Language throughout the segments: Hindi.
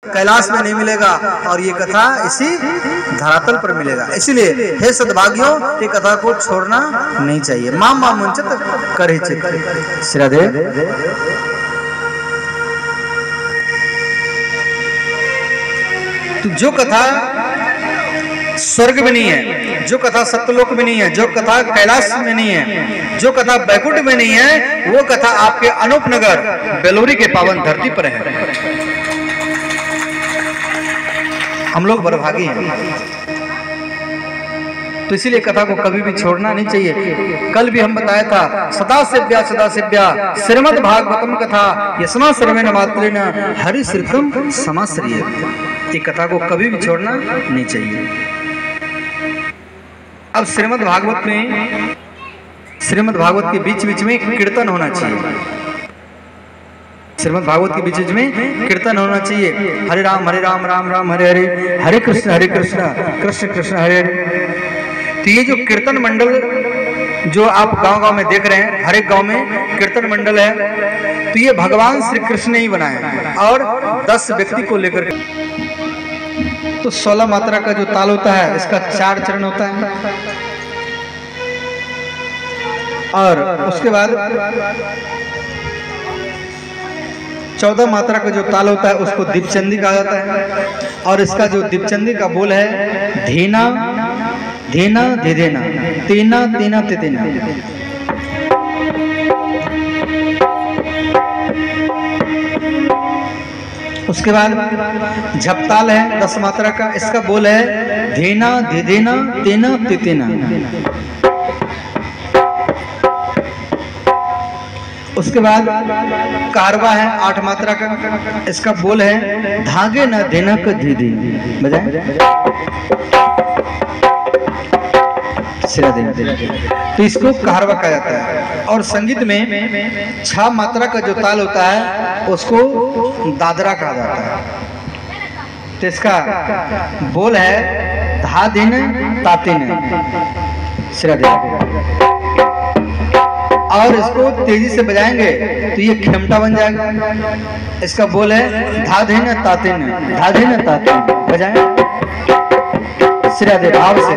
कैलाश में नहीं मिलेगा और ये कथा इसी धरातल पर मिलेगा। इसीलिए हे सद्भाग्यों, ये कथा को छोड़ना नहीं चाहिए। माम माम मुंचित करे चित। श्रीराधे। तो जो कथा स्वर्ग में नहीं है, जो कथा सत्यलोक में नहीं है, जो कथा कैलाश में नहीं है, जो कथा बैकुंठ में नहीं है, वो कथा आपके अनूपनगर बेलोरी के पावन धरती पर है। हम लोग बड़भागी हैं, तो इसीलिए कथा को कभी भी छोड़ना नहीं चाहिए। कल भी हम बताया था सदा सेव्या श्रीमद् भागवतम कथा यस्मा श्रवण मात्रेण हरि श्रीतम समाश्रयेत्। ये कथा को कभी भी छोड़ना नहीं चाहिए। अब श्रीमद् भागवत के बीच बीच में कीर्तन होना चाहिए। श्रीमद् भागवत के बीच बीच में कीर्तन होना चाहिए। हरे राम राम राम हरे हरे, हरे कृष्ण कृष्ण कृष्ण हरे हरे। तो ये जो कीर्तन मंडल जो आप गांव गांव में देख रहे हैं, हर एक गांव में कीर्तन मंडल है, तो ये भगवान श्री कृष्ण ने ही बनाया और 10 व्यक्ति को लेकर। तो 16 मात्रा का जो ताल होता है, इसका 4 चरण होता है और उसके बाद 14 मात्रा का जो ताल होता है उसको दीपचंदी कहा जाता है। और इसका जो दीपचंदी का बोल है धीना धीना धीदेना तीना तीना तितीना। उसके बाद झपताल है 10 मात्रा का, इसका बोल है धीना धीदेना तीना तितीना। उसके बाद कारवा है 8 मात्रा का, इसका बोल है धागे न देना का दीदी। तो इसको कारवा कहा जाता है। और संगीत में 6 मात्रा का जो ताल होता है उसको दादरा कहा जाता है। तो इसका बोल है धा दिन तातिन। और इसको तेजी से बजाएंगे तो ये खेमटा बन जाएगा। इसका बोल है धाधिन तातिन, धाधिन तातिन। बजाएं श्रीराधे भाव से।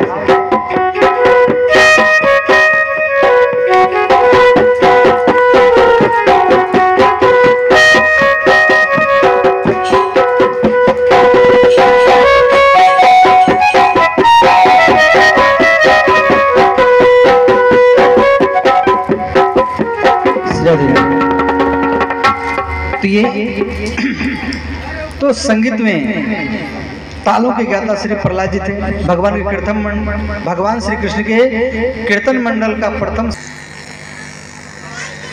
तो ये तो संगीत में तालों के ज्ञाता श्री प्रहलाद जी थे। भगवान श्री कृष्ण के कीर्तन मंडल का प्रथम।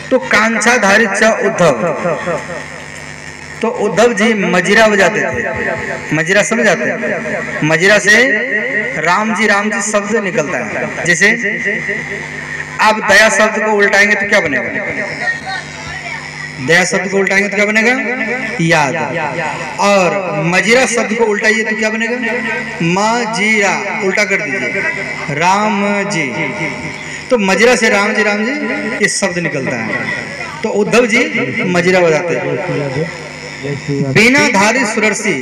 तो कांछाधारी च उद्धव, तो उद्धव जी मजीरा बजाते थे। मजीरा समझ आते हैं? मजीरा से राम जी शब्द निकलता है। जैसे आप दया शब्द को उल्टाएंगे तो क्या बनेगा? दया शब्द को उल्टाएंगे तो क्या बनेगा? याद। और मजीरा शब्द को उल्टाइए तो क्या बनेगा? मजीरा। उल्टा कर दीजिए राम जी। तो मजीरा से राम जी ये शब्द निकलता है। तो उद्धव जी मजीरा बजाते थे। बीना धारी सुरसी,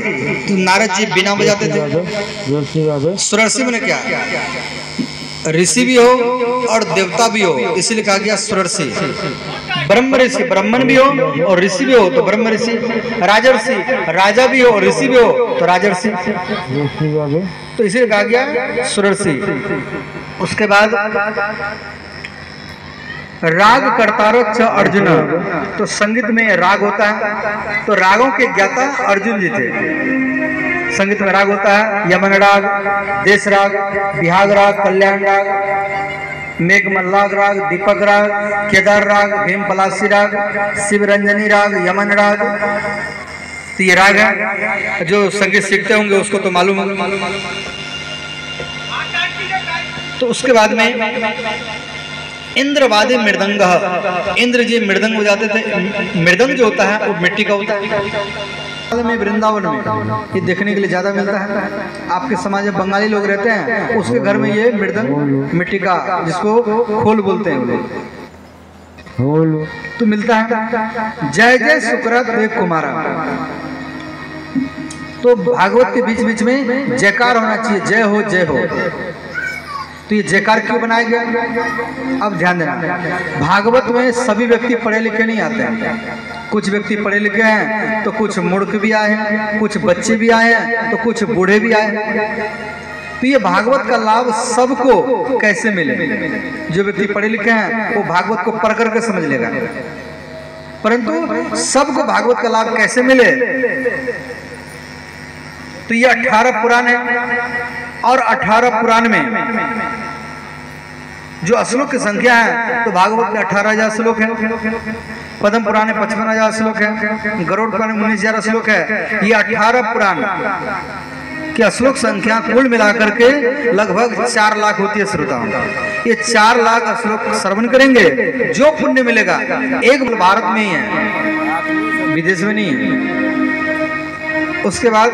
तो नारद जी बीना बजाते थे। सुरसी मैंने क्या? ऋषि भी हो और देवता भी हो, इसीलिए कहा गया सुरसी। ब्रह्म ऋषि, ब्राह्मण भी हो और ऋषि भी हो तो ब्रह्म ऋषि। राजर्षि, राजा भी हो और ऋषि भी हो तो राजर्षि। तो इसीलिए कहा गया सुरर्षि। उसके बाद राग करतारो च अर्जुन, तो संगीत में राग होता है। तो रागों के ज्ञाता अर्जुन जी थे। संगीत में राग होता है यमन राग, देश राग, बिहाग राग, कल्याण राग, मेघमल्लाग राग, दीपक राग, केदार राग, भीम पलासी राग, शिवरंजनी राग, यमन राग। तो ये राग है। जो संगीत सीखते होंगे उसको तो मालूम होगा। तो उसके बाद में इंद्रवादी मृदंग, इंद्र जी मृदंग बजाते थे। मृदंग जो होता है वो मिट्टी का होता है। में वृंदावन में ये देखने के लिए ज्यादा मिलता है। आपके समाज में बंगाली लोग रहते हैं, उसके घर में ये मृदंग मिट्टी का, जिसको खोल बोलते हैं लोग, तो मिलता है। जय जय सुकरा देव कुमारा। तो भागवत के बीच बीच में जयकार होना चाहिए, जय हो जय हो। तो ये जयकार क्यों बनाया गया? अब ध्यान देना, भागवत में सभी व्यक्ति पढ़े लिखे नहीं आते हैं। कुछ व्यक्ति पढ़े लिखे हैं तो कुछ मूर्ख भी आए हैं, कुछ बच्चे भी आए हैं तो कुछ बूढ़े भी आए हैं। तो ये भागवत का लाभ सबको कैसे मिले? जो व्यक्ति पढ़े लिखे हैं वो भागवत को पढ़ करके समझ लेगा, परंतु सबको भागवत का लाभ कैसे मिले? तो ये 18 पुराण है और 18 पुराण में जो श्लोक की संख्या है तो भागवत में 18,000 श्लोक है, पद्म पुराण में 55,000 श्लोक है, गरुड़ पुराण में 19,000 श्लोक है। ये 18 पुराण की श्लोक संख्या कुल मिलाकर के लगभग 4 लाख होती है श्रोताओं। ये 4 लाख श्लोक श्रवण करेंगे, जो पुण्य मिलेगा एक भारत में ही है, विदेश में नहीं है। उसके बाद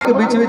बीच में